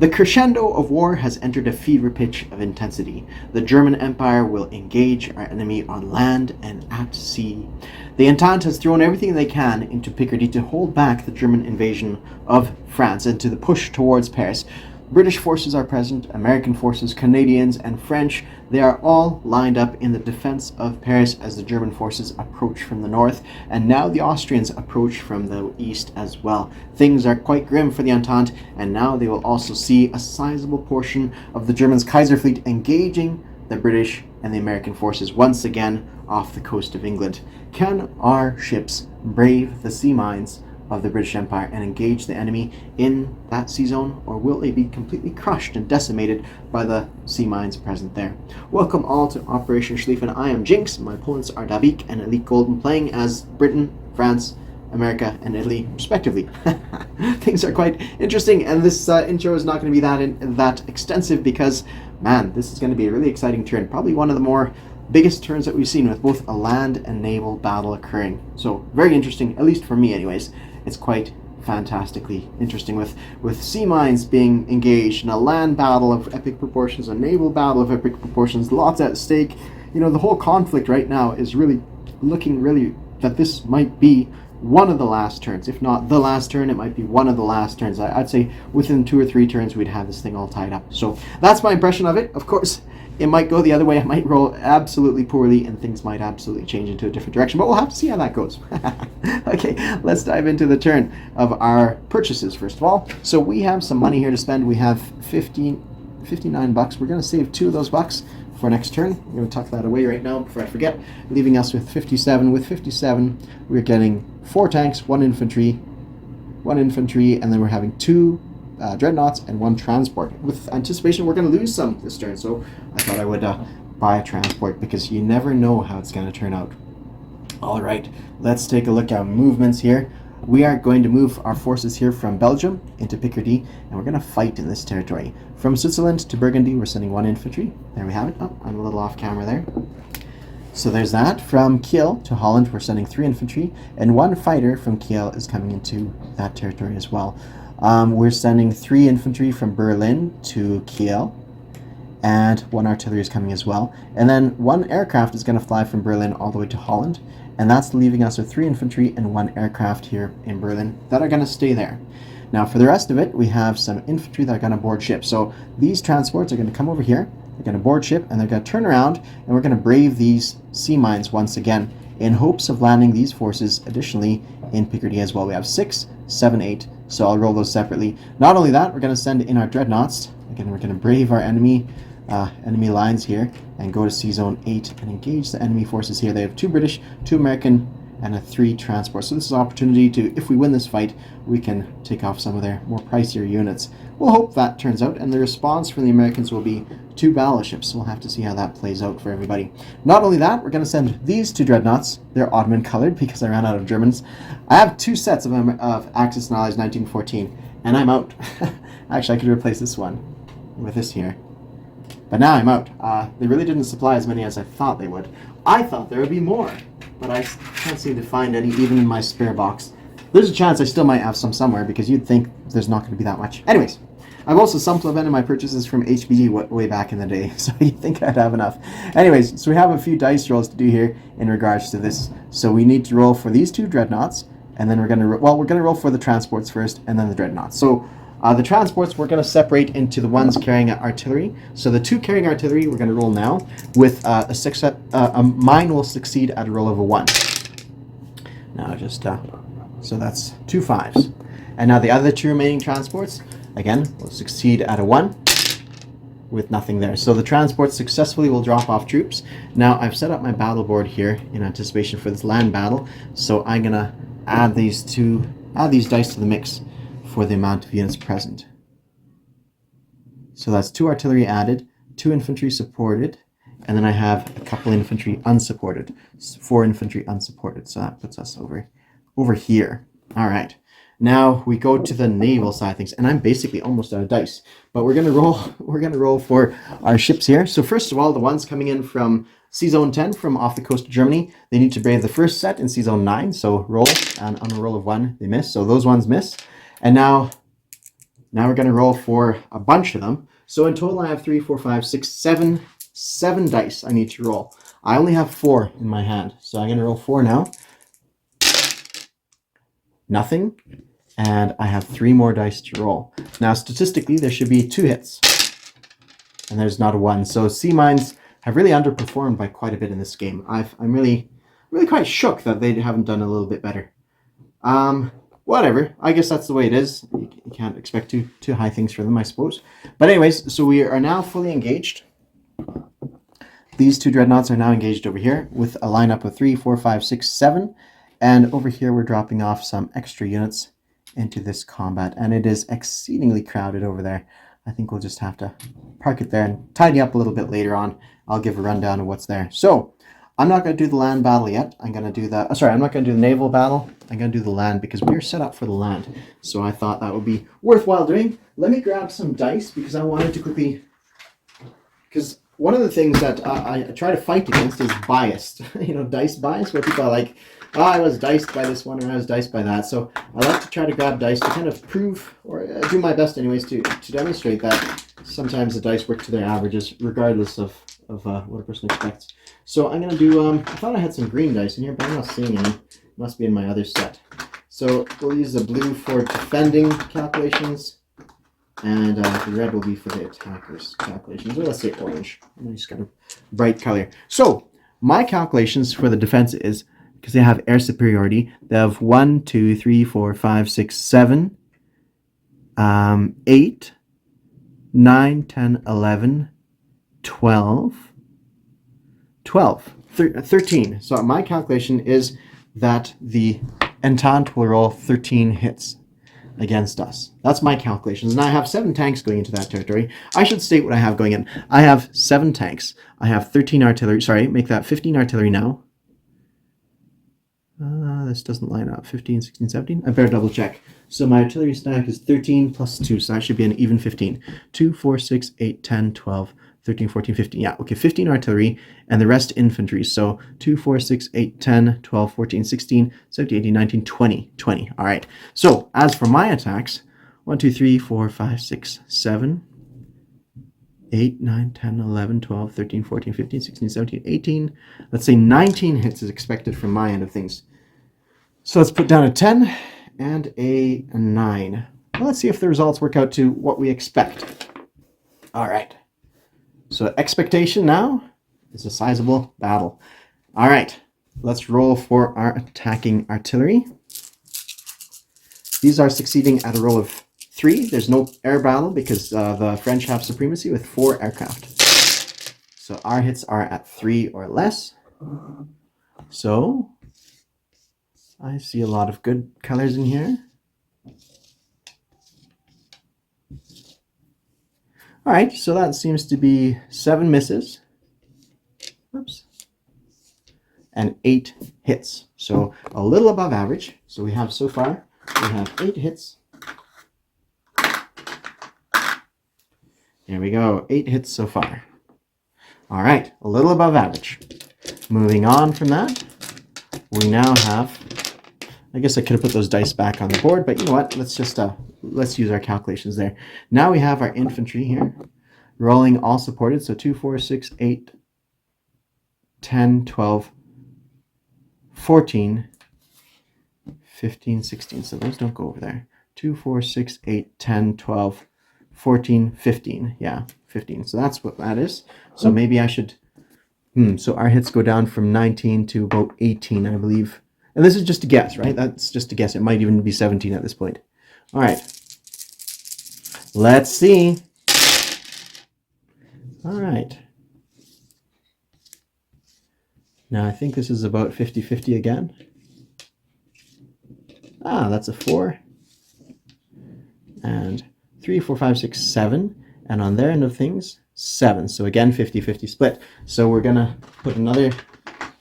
The crescendo of war has entered a fever pitch of intensity. The German Empire will engage our enemy on land and at sea. The Entente has thrown everything they can into Picardy to hold back the German invasion of France and to the push towards Paris. British forces are present, American forces, Canadians, and French. They are all lined up in the defense of Paris as the German forces approach from the north, and now the Austrians approach from the east as well. Things are quite grim for the Entente, and now they will also see a sizable portion of the Germans' Kaiser fleet engaging the British and the American forces once again off the coast of England. Can our ships brave the sea mines of the British Empire and engage the enemy in that sea zone, or will they be completely crushed and decimated by the sea mines present there? Welcome all to Operation Schlieffen. I am Jinx. My opponents are Davvyk and Elite Golden, playing as Britain, France, America, and Italy, respectively. Things are quite interesting, and this intro is not going to be that extensive because, man, this is going to be a really exciting turn. Probably one of the more biggest turns that we've seen, with both a land and naval battle occurring. So very interesting, at least for me anyways. It's quite fantastically interesting with sea mines being engaged in a land battle of epic proportions, a naval battle of epic proportions, lots at stake. You know, the whole conflict right now is really looking that this might be one of the last turns. If not the last turn, it might be one of the last turns. I'd say within 2 or 3 turns we'd have this thing all tied up. So that's my impression of it. Of course, it might go the other way. It might roll absolutely poorly and things might absolutely change into a different direction, but we'll have to see how that goes. Okay, let's dive into the turn of our purchases first of all. So we have some money here to spend. We have 59 bucks. We're going to save 2 of those bucks for next turn. I'm going to tuck that away right now before I forget, leaving us with 57. With 57, we're getting 4 tanks, 1 infantry, and then we're having 2 dreadnoughts and 1 transport. With anticipation, we're going to lose some this turn, so I thought I would buy a transport because you never know how it's going to turn out. All right, let's take a look at movements here. We are going to move our forces here from Belgium into Picardy, and we're going to fight in this territory. From Switzerland to Burgundy, we're sending 1 infantry. There we have it. Oh, I'm a little off camera there. So there's that. From Kiel to Holland, we're sending 3 infantry, and 1 fighter from Kiel is coming into that territory as well. We're sending 3 infantry from Berlin to Kiel, and 1 artillery is coming as well. And then 1 aircraft is going to fly from Berlin all the way to Holland, and that's leaving us with 3 infantry and 1 aircraft here in Berlin that are going to stay there. Now for the rest of it, we have some infantry that are going to board ship. So these transports are going to come over here, they're going to board ship, and they're going to turn around, and we're going to brave these sea mines once again in hopes of landing these forces additionally in Picardy as well. We have 6, 7, 8, so I'll roll those separately. Not only that, we're going to send in our dreadnoughts. Again, we're going to brave our enemy lines here and go to Sea Zone 8 and engage the enemy forces here. They have 2 British, 2 American, and a 3 transport. So this is an opportunity to, if we win this fight, we can take off some of their more pricier units. We'll hope that turns out, and the response from the Americans will be 2 battleships. We'll have to see how that plays out for everybody. Not only that, we're going to send these 2 dreadnoughts. They're Ottoman colored because I ran out of Germans. I have 2 sets of Axis and Allies 1914, and I'm out. Actually, I could replace this one with this here. But now I'm out. They really didn't supply as many as I thought they would. I thought there would be more, but I can't seem to find any, even in my spare box. There's a chance I still might have some somewhere, because you'd think there's not going to be that much. Anyways, I've also supplemented my purchases from HBG way back in the day, so you'd think I'd have enough. Anyways, so we have a few dice rolls to do here in regards to this. So we need to roll for these 2 dreadnoughts, and then we're going to roll for the transports first, and then the dreadnoughts. So the transports, we're going to separate into the ones carrying artillery. So the 2 carrying artillery, we're going to roll now with mine will succeed at a roll of a 1. Now just, so that's 2 5s. And now the other 2 remaining transports, again, will succeed at a 1 with nothing there. So the transports successfully will drop off troops. Now I've set up my battle board here in anticipation for this land battle. So I'm going to add these dice to the mix for the amount of units present. So that's 2 artillery added, 2 infantry supported, and then I have a couple infantry unsupported, 4 infantry unsupported. So that puts us over here. All right. Now we go to the naval side of things, and I'm basically almost out of dice, but we're gonna roll for our ships here. So first of all, the ones coming in from Sea Zone 10 from off the coast of Germany, they need to brave the first set in Sea Zone 9. So roll, and on a roll of 1, they miss. So those ones miss. And now Now we're going to roll for a bunch of them. So in total, I have 3, 4, 5, 6, 7, 7 dice I need to roll. I only have 4 in my hand. So I'm going to roll 4 now. Nothing. And I have 3 more dice to roll. Now, statistically, there should be 2 hits. And there's not a 1. So sea mines have really underperformed by quite a bit in this game. I'm really quite shook that they haven't done a little bit better. Whatever. I guess that's the way it is. You can't expect too high things for them, I suppose. But anyways, so we are now fully engaged. These 2 dreadnoughts are now engaged over here with a lineup of 3, 4, 5, 6, 7. And over here, we're dropping off some extra units into this combat. And it is exceedingly crowded over there. I think we'll just have to park it there and tidy up a little bit later on. I'll give a rundown of what's there. So, I'm not going to do the land battle yet. I'm going to do the... I'm not going to do the naval battle. I'm going to do the land because we're set up for the land. So I thought that would be worthwhile doing. Let me grab some dice because I wanted to quickly... Because one of the things that I try to fight against is biased. Dice bias, where people are like, oh, I was diced by this one or I was diced by that. So I like to try to grab dice to kind of prove, or do my best anyways, to demonstrate that sometimes the dice work to their averages, regardless of what a person expects. So I'm going to do, I thought I had some green dice in here, but I'm not seeing any. Must be in my other set. So we'll use the blue for defending calculations, and the red will be for the attackers calculations. Or let's say orange. Nice kind of bright color. So my calculations for the defense is, because they have air superiority, they have 1, 2, 3, 4, 5, 6, 7, 8, 9, 10, 11, 12, 13. So my calculation is that the Entente will roll 13 hits against us. That's my calculations. And I have 7 tanks going into that territory. I should state what I have going in. I have 7 tanks. I have 13 artillery. Sorry, make that 15 artillery now. This doesn't line up. 15, 16, 17. I better double check. So my artillery stack is 13 plus 2. So that should be an even 15. 2, 4, 6, 8, 10, 12, 13, 14, 15. Yeah, okay, 15 artillery and the rest infantry. So 2, 4, 6, 8, 10, 12, 14, 16, 17, 18, 19, 20. 20. All right. So as for my attacks, 1, 2, 3, 4, 5, 6, 7, 8, 9, 10, 11, 12, 13, 14, 15, 16, 17, 18. Let's say 19 hits is expected from my end of things. So let's put down a 10 and a 9. Well, let's see if the results work out to what we expect. All right. So expectation now is a sizable battle. All right. Let's roll for our attacking artillery. These are succeeding at a roll of 3. There's no air battle because the French have supremacy with 4 aircraft. So our hits are at 3 or less. So I see a lot of good colors in here. All right, so that seems to be 7 misses. Oops. And 8 hits. So a little above average. So we have so far, we have 8 hits. There we go, 8 hits so far. All right, a little above average. Moving on from that, we now have, I guess I could have put those dice back on the board, but you know what? Let's just let's use our calculations there. Now we have our infantry here, rolling all supported. So 2, 4, 6, 8, 10, 12, 14, 15, 16. So those don't go over there. 2, 4, 6, 8, 10, 12, 14, 15. Yeah, 15. So that's what that is. So maybe I should... so our hits go down from 19 to about 18, I believe. And this is just a guess, right? That's just a guess. It might even be 17 at this point. All right. Let's see. All right. Now I think this is about 50-50 again. Ah, that's a 4. And 3, 4, 5, 6, 7. And on their end of things, 7. So again, 50-50 split. So we're going to put another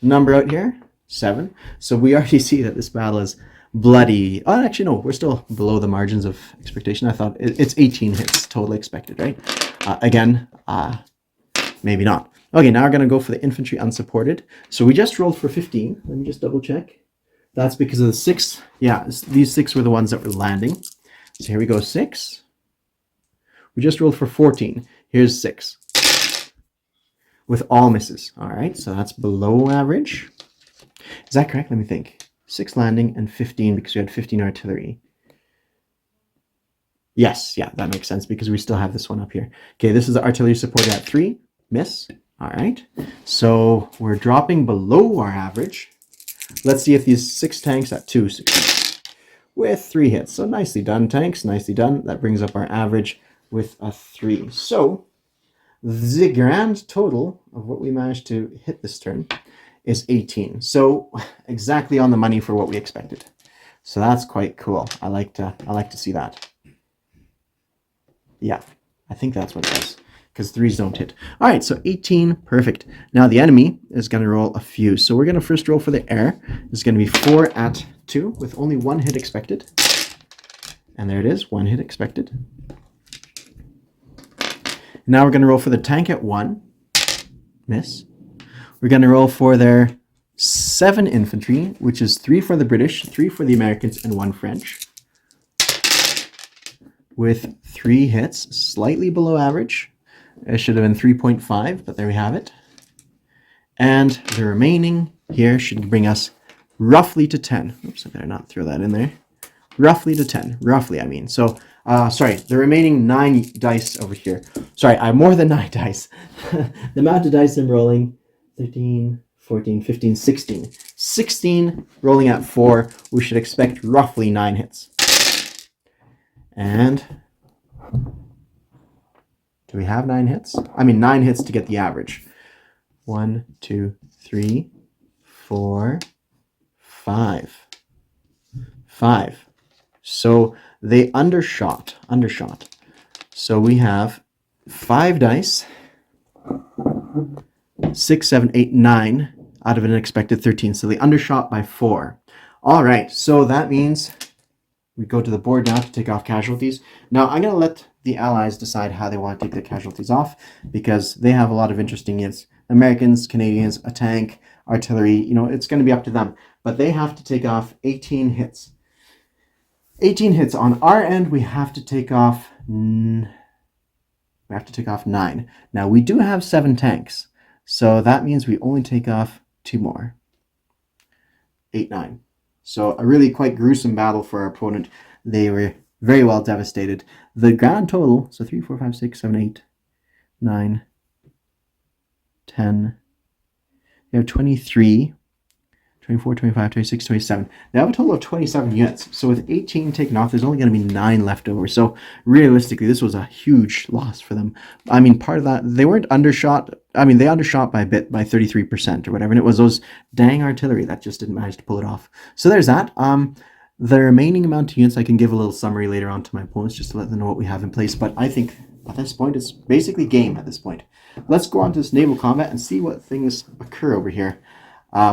number out here, 7. So we already see that this battle is bloody. Oh, actually, no, we're still below the margins of expectation. I thought it's 18 hits, totally expected, right? Again, maybe not. Okay, now we're going to go for the infantry unsupported. So we just rolled for 15. Let me just double check. That's because of the 6. Yeah, these 6 were the ones that were landing. So here we go, 6. We just rolled for 14. Here's 6. With all misses. All right, so that's below average. Is that correct? Let me think. 6 landing and 15 because we had 15 artillery. Yes, yeah, that makes sense because we still have this one up here. Okay, this is the artillery support at 3. Miss. All right, so we're dropping below our average. Let's see if these 6 tanks at 2 succeed with 3 hits. So nicely done, tanks. Nicely done. That brings up our average with a 3. So the grand total of what we managed to hit this turn is 18. So exactly on the money for what we expected. So that's quite cool. I like to see that. Yeah, I think that's what it is, because 3s don't hit. All right, so 18, perfect. Now the enemy is going to roll a few. So we're going to first roll for the air. It's going to be 4 at 2 with only 1 hit expected. And there it is, 1 hit expected. Now we're going to roll for the tank at 1. Miss. We're going to roll for their 7 infantry, which is 3 for the British, 3 for the Americans, and 1 French. With 3 hits, slightly below average. It should have been 3.5, but there we have it. And the remaining here should bring us roughly to 10. Oops, I better not throw that in there. Roughly to 10. Roughly, I mean. So, sorry, the remaining 9 dice over here. Sorry, I have more than 9 dice. The amount of dice I'm rolling, 13, 14, 15, 16. 16 rolling at 4. We should expect roughly 9 hits. And do we have 9 hits? I mean, 9 hits to get the average. 1, 2, 3, 4, 5. 5. So they undershot. So we have 5 dice, 6, 7, 8, 9 out of an expected 13. So they undershot by 4. All right, so that means we go to the board now to take off casualties. Now, I'm going to let the Allies decide how they want to take the casualties off because they have a lot of interesting units. Americans, Canadians, a tank, artillery, you know, it's going to be up to them. But they have to take off 18 hits. 18 hits. On our end, we have to take off 9. Now, we do have 7 tanks. So that means we only take off 2 more. 8, 9. So a really quite gruesome battle for our opponent. They were very well devastated. The grand total, so 3, 4, 5, 6, 7, 8, 9, 10. They have 23, 24, 25, 26, 27. They have a total of 27 units. So with 18 taken off, there's only going to be 9 left over. So realistically, this was a huge loss for them. I mean, part of that, they weren't undershot. I mean, they undershot by a bit, by 33% or whatever. And it was those dang artillery that just didn't manage to pull it off. So there's that. The remaining amount of units, I can give a little summary later on to my opponents just to let them know what we have in place. But I think at this point, it's basically game at this point. Let's go on to this naval combat and see what things occur over here.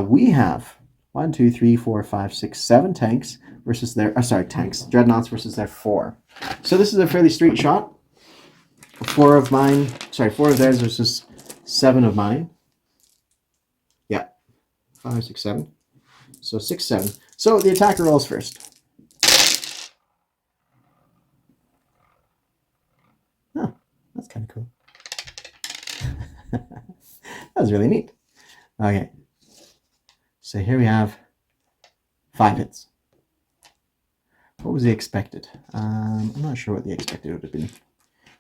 We have 1, 2, 3, 4, 5, 6, 7 tanks versus their, tanks, dreadnoughts versus their 4. So this is a fairly straight shot. 4 of theirs versus 7 of mine. Yeah, 5, 6, 7. So 6, 7. So the attacker rolls first. Oh, that's kind of cool. That was really neat. Okay. So here we have 5 hits. What was the expected? I'm not sure what the expected would have been.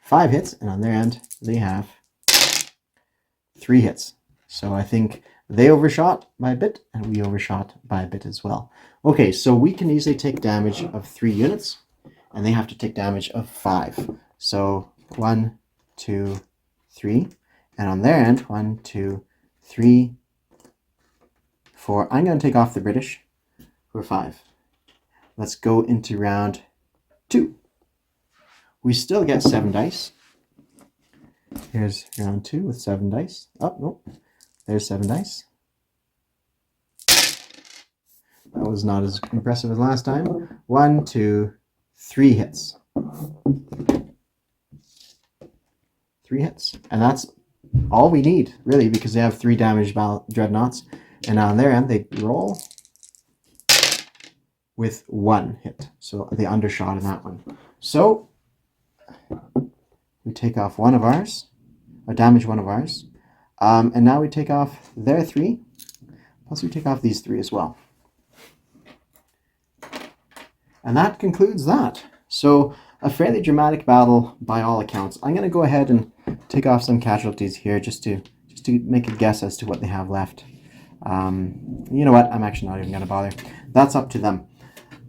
5 hits, and on their end, they have 3 hits. So I think they overshot by a bit, and we overshot by a bit as well. Okay, so we can easily take damage of 3 units, and they have to take damage of 5. So 1, 2, 3. And on their end, 1, 2, 3, 4. I'm going to take off the British for 5. Let's go into round 2. We still get 7 dice. Here's round 2 with 7 dice. Oh, nope. There's 7 dice. That was not as impressive as last time. 1, 2, 3 hits. 3 hits. And that's all we need, really, because they have 3 damaged dreadnoughts. And on their end, they roll with 1 hit. So they undershot in that one. So take off one of ours, or damage one of ours. And now we take off their 3, plus we take off these 3 as well. And that concludes that. So a fairly dramatic battle by all accounts. I'm going to go ahead and take off some casualties here just to make a guess as to what they have left. You know what? I'm actually not even going to bother. That's up to them.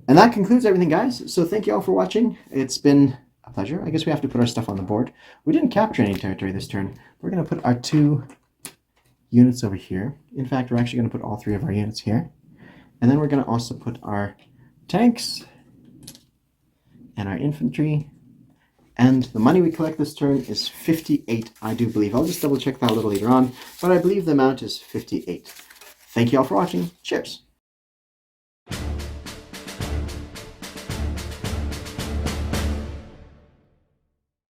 And that concludes everything, guys. So thank you all for watching. It's been a pleasure. I guess we have to put our stuff on the board. We didn't capture any territory this turn. We're going to put our 2 units over here. In fact, we're actually going to put all 3 of our units here. And then we're going to also put our tanks and our infantry. And the money we collect this turn is 58, I do believe. I'll just double check that a little later on, but I believe the amount is 58. Thank you all for watching. Cheers.